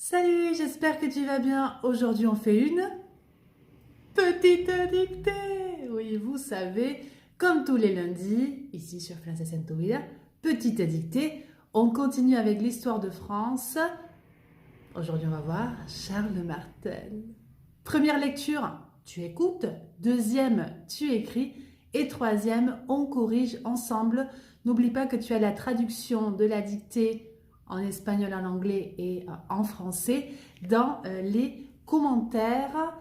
Salut, j'espère que tu vas bien. Aujourd'hui, on fait une petite dictée. Oui, vous savez, comme tous les lundis, ici sur Francés en tu vida, petite dictée. On continue avec l'histoire de France. Aujourd'hui, on va voir Charles Martel. Première lecture, tu écoutes. Deuxième, tu écris. Et troisième, on corrige ensemble. N'oublie pas que tu as la traduction de la dictée en espagnol, en anglais et en français dans les commentaires.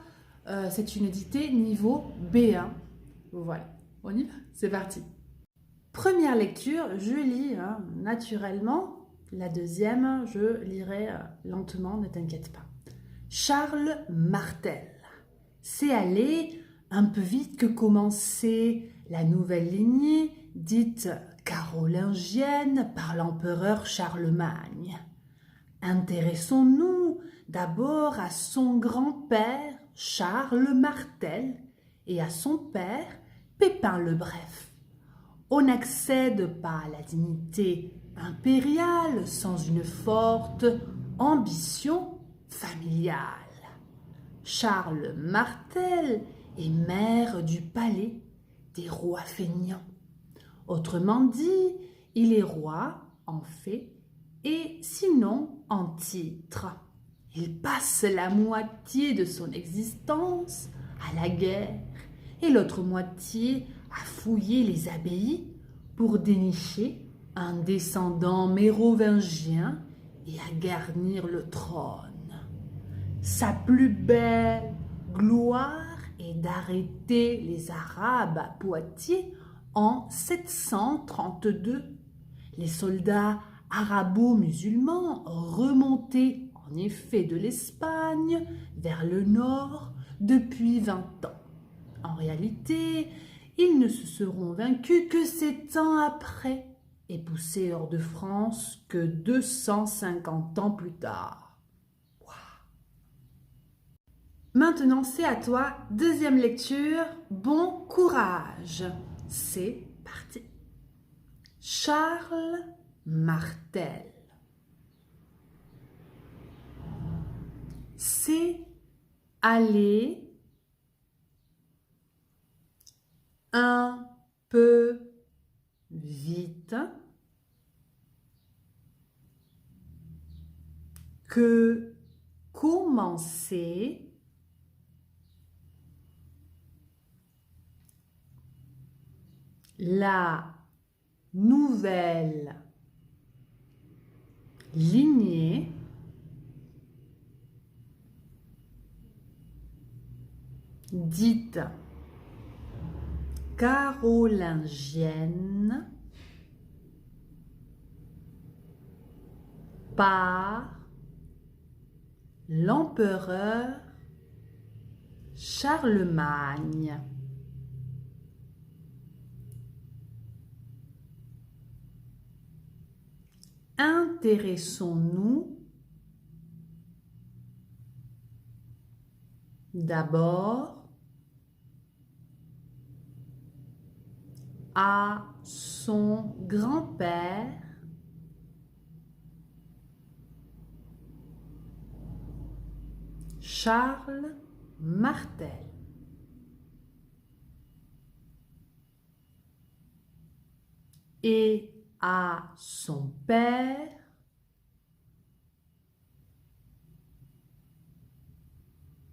C'est une dictée niveau B1. Voilà, on y va, c'est parti. Première lecture, je lis naturellement. La deuxième, je lirai lentement, ne t'inquiète pas. Charles Martel. C'est aller un peu vite que commencer la nouvelle lignée dite carolingienne par l'empereur Charlemagne. Intéressons-nous d'abord à son grand-père Charles Martel et à son père Pépin le Bref. On n'accède pas à la dignité impériale sans une forte ambition familiale. Charles Martel est maire du palais des rois feignants. Autrement dit, il est roi en fait et sinon en titre. Il passe la moitié de son existence à la guerre et l'autre moitié à fouiller les abbayes pour dénicher un descendant mérovingien et à garnir le trône. Sa plus belle gloire est d'arrêter les Arabes à Poitiers en 732. Les soldats arabo-musulmans remontaient en effet de l'Espagne vers le nord depuis 20 ans. En réalité, ils ne se seront vaincus que 7 ans après et poussés hors de France que 250 ans plus tard. Maintenant, c'est à toi. Deuxième lecture. Bon courage. C'est parti. Charles Martel. C'est aller un peu vite que commencer la nouvelle lignée dite carolingienne par l'empereur Charlemagne. Intéressons-nous d'abord à son grand-père Charles Martel. Et à son père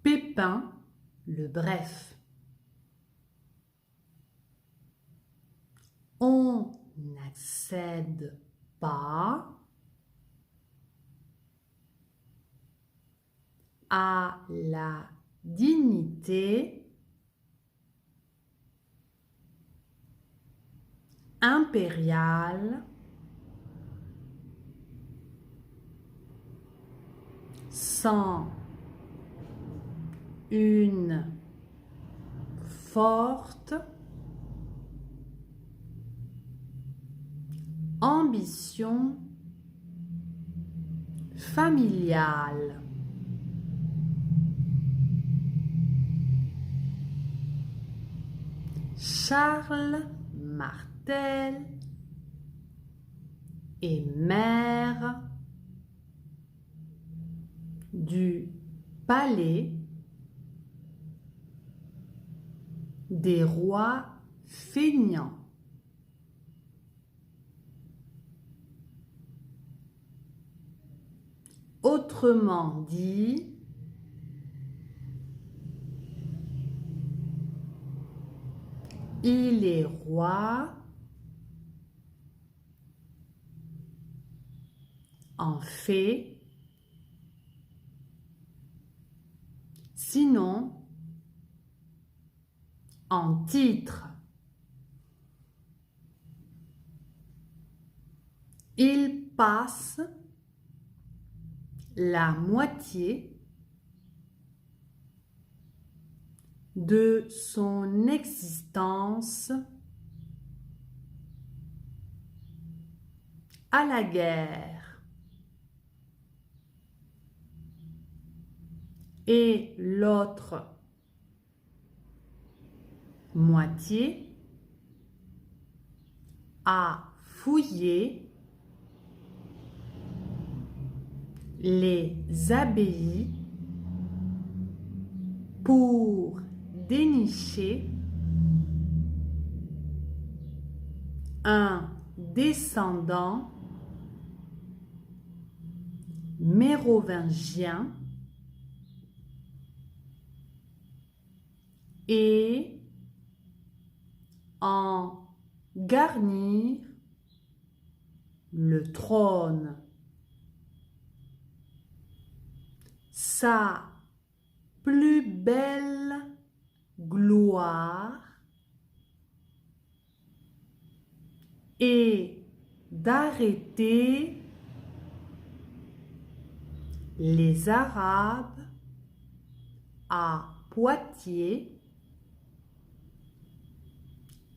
Pépin le Bref. On n'accède pas à la dignité impériale sans une forte ambition familiale. Charles Martel est maire du palais des rois feignants. Autrement dit, il est roi en fait, sinon en titre. Il passe la moitié de son existence à la guerre et l'autre moitié à fouiller les abbayes pour dénicher un descendant mérovingien et en garnir le trône. Sa plus belle gloire est d'arrêter les Arabes à Poitiers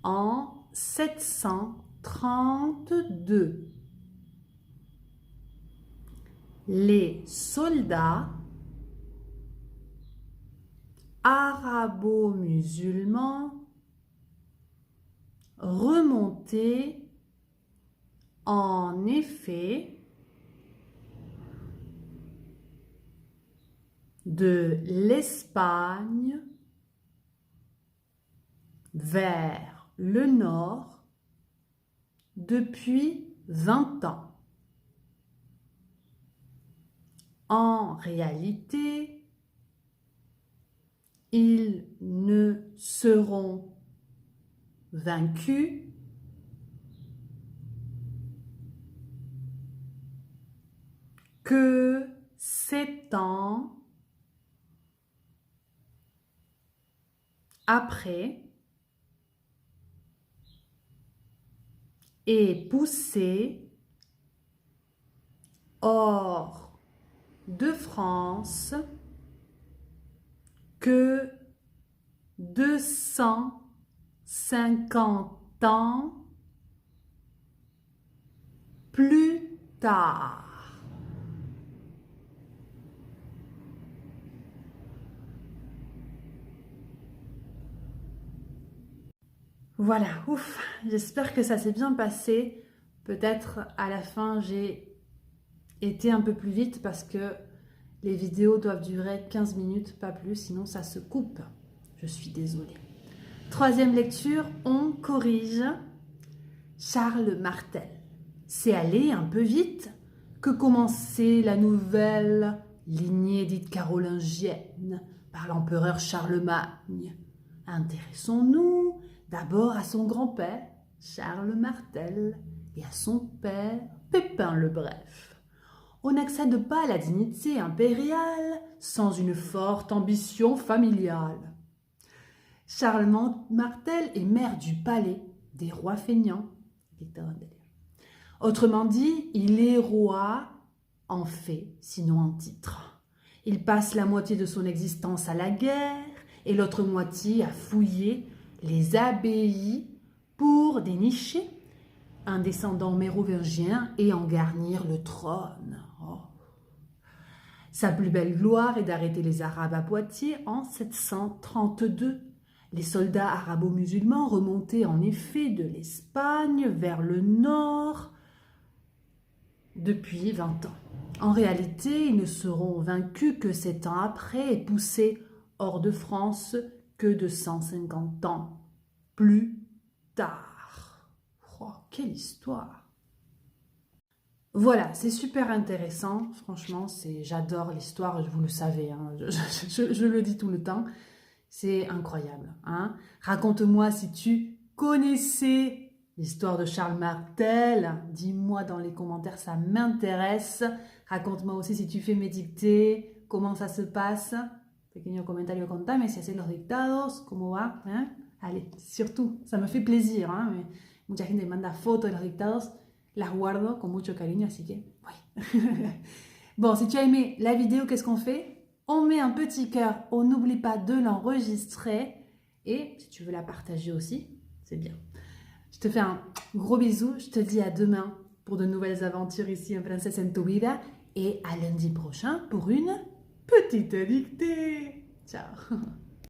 en 732. Les soldats arabo-musulmans remontés en effet de l'Espagne vers le nord depuis 20 ans. En réalité, ils ne seront vaincus que 7 ans après et poussés hors de France que 250 ans plus tard. Voilà, ouf, j'espère que ça s'est bien passé. Peut-être à la fin, j'ai été un peu plus vite parce que les vidéos doivent durer 15 minutes, pas plus, sinon ça se coupe. Je suis désolée. Troisième lecture, on corrige. Charles Martel. C'est allé un peu vite que commençait la nouvelle lignée dite carolingienne par l'empereur Charlemagne. Intéressons-nous d'abord à son grand-père, Charles Martel, et à son père, Pépin le Bref. On n'accède pas à la dignité impériale sans une forte ambition familiale. Charles Martel est maire du palais des rois feignants. Autrement dit, il est roi en fait, sinon en titre. Il passe la moitié de son existence à la guerre et l'autre moitié à fouiller les abbayes pour dénicher un descendant mérovingien et en garnir le trône. Oh. Sa plus belle gloire est d'arrêter les Arabes à Poitiers en 732. Les soldats arabo-musulmans remontaient en effet de l'Espagne vers le nord depuis 20 ans. En réalité, ils ne seront vaincus que 7 ans après et poussés hors de France que de 150 ans plus tard. Oh, quelle histoire! Voilà, c'est super intéressant. Franchement, j'adore l'histoire, vous le savez, hein, je le dis tout le temps. C'est incroyable. Hein. Raconte-moi si tu connaissais l'histoire de Charles Martel. Dis-moi dans les commentaires, ça m'intéresse. Raconte-moi aussi si tu fais mes dictées, comment ça se passe. Pequeño comentario, contame si haces los dictados, cómo va. Hein. Allez, surtout, ça me fait plaisir. Hein, mais mucha gente me manda fotos de los dictados. Las guardo con mucho cariño, así que oui. Bon, si tu as aimé la vidéo, qu'est-ce qu'on fait? On met un petit cœur, on n'oublie pas de l'enregistrer. Et si tu veux la partager aussi, c'est bien. Je te fais un gros bisou, je te dis à demain pour de nouvelles aventures ici en Princesse en tu vida. Et à lundi prochain pour une petite dictée. Ciao.